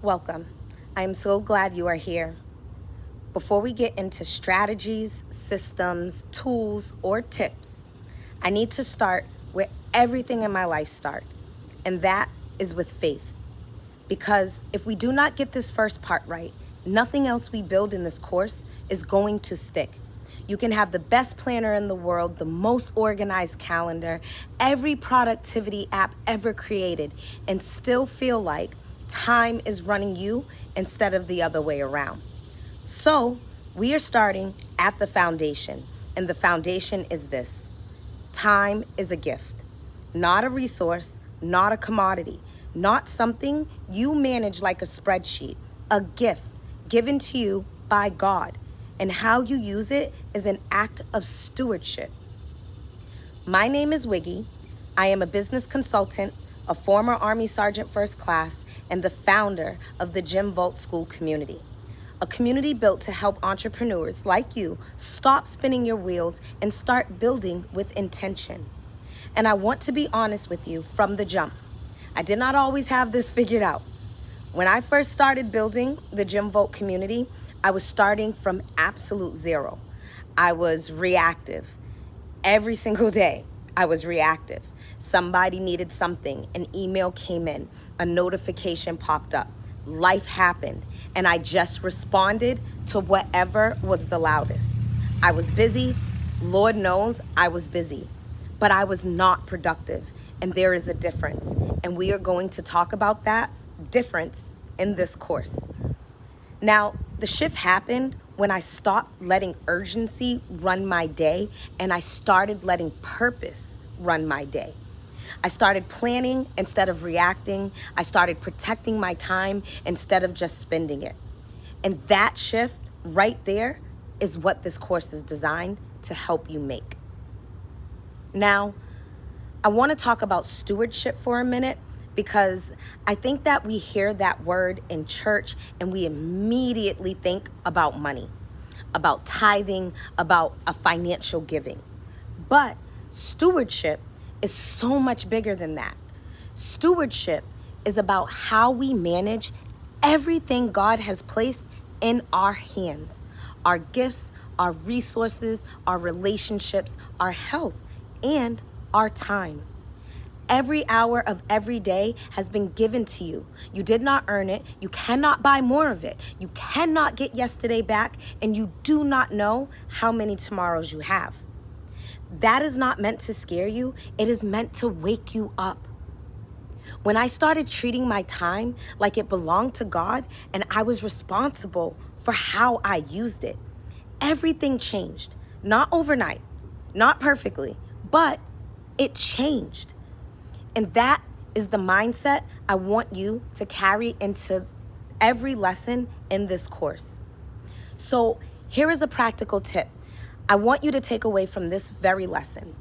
Welcome. I am so glad you are here. Before we get into strategies, systems, tools, or tips, I need to start where everything in my life starts, and that is with faith. Because if we do not get this first part right, nothing else we build in this course is going to stick. You can have the best planner in the world, the most organized calendar, every productivity app ever created, and still feel like time is running you instead of the other way around. So we are starting at the foundation, and the foundation is this. Time is a gift, not a resource, not a commodity, not something you manage like a spreadsheet, a gift given to you by God, and how you use it is an act of stewardship. My name is Wiggy. I am a business consultant, a former Army Sergeant First Class, and the founder of the Jim Volt School community. A community built to help entrepreneurs like you stop spinning your wheels and start building with intention. And I want to be honest with you from the jump. I did not always have this figured out. When I first started building the Jim Volt community, I was starting from absolute zero. I was reactive. Every single day, I was reactive. Somebody needed something, an email came in, a notification popped up, life happened, and I just responded to whatever was the loudest. I was busy, Lord knows I was busy, but I was not productive, and there is a difference, and we are going to talk about that difference in this course. Now, the shift happened when I stopped letting urgency run my day, and I started letting purpose run my day. I started planning instead of reacting. I started protecting my time instead of just spending it. And that shift right there is what this course is designed to help you make. Now, I want to talk about stewardship for a minute because I think that we hear that word in church and we immediately think about money, about tithing, about a financial giving. But stewardship is so much bigger than that. Stewardship is about how we manage everything God has placed in our hands, our gifts, our resources, our relationships, our health, and our time. Every hour of every day has been given to you. You did not earn it. You cannot buy more of it. You cannot get yesterday back, and you do not know how many tomorrows you have. That is not meant to scare you. It is meant to wake you up. When I started treating my time like it belonged to God and I was responsible for how I used it, everything changed. Not overnight, not perfectly, but it changed. And that is the mindset I want you to carry into every lesson in this course. So here is a practical tip I want you to take away from this very lesson.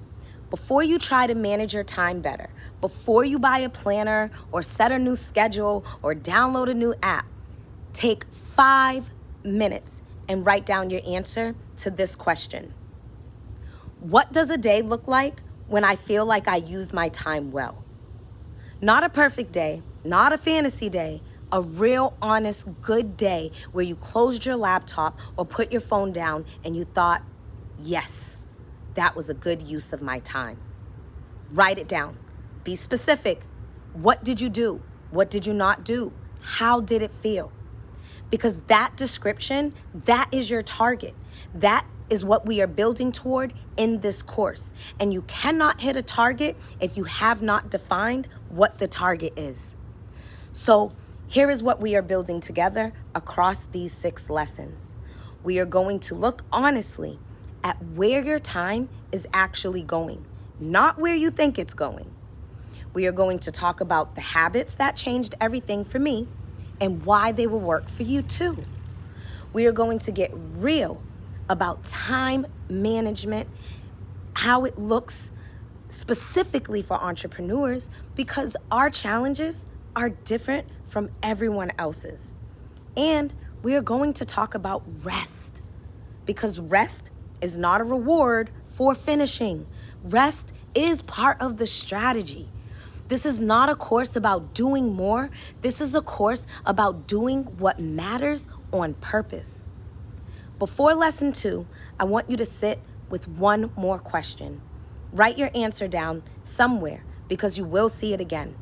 Before you try to manage your time better, before you buy a planner or set a new schedule or download a new app, take 5 minutes and write down your answer to this question. What does a day look like when I feel like I used my time well? Not a perfect day, not a fantasy day, a real, honest, good day where you closed your laptop or put your phone down and you thought, yes, that was a good use of my time. Write it down. Be specific. What did you do? What did you not do? How did it feel? Because that description, that is your target. That is what we are building toward in this course. And you cannot hit a target if you have not defined what the target is. So here is what we are building together across these 6 lessons. We are going to look honestly at where your time is actually going, not where you think it's going. We are going to talk about the habits that changed everything for me and why they will work for you too. We are going to get real about time management, how it looks specifically for entrepreneurs, because our challenges are different from everyone else's. And we are going to talk about rest, because rest is not a reward for finishing. Rest is part of the strategy. This is not a course about doing more. This is a course about doing what matters on purpose. Before lesson 2, I want you to sit with one more question. Write your answer down somewhere because you will see it again.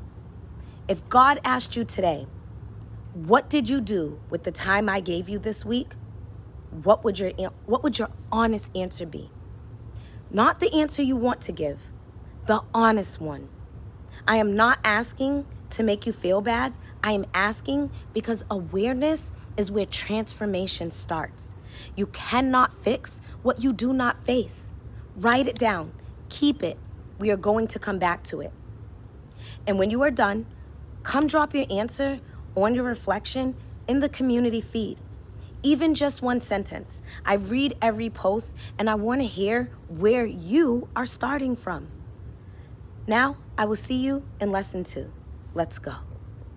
If God asked you today, what did you do with the time I gave you this week? What would your honest answer be? Not the answer you want to give, the honest one. I am not asking to make you feel bad. I am asking because awareness is where transformation starts. You cannot fix what you do not face. Write it down. Keep it. We are going to come back to it. And when you are done, come drop your answer on your reflection in the community feed. Even just one sentence. I read every post and I want to hear where you are starting from. Now, I will see you in lesson 2. Let's go.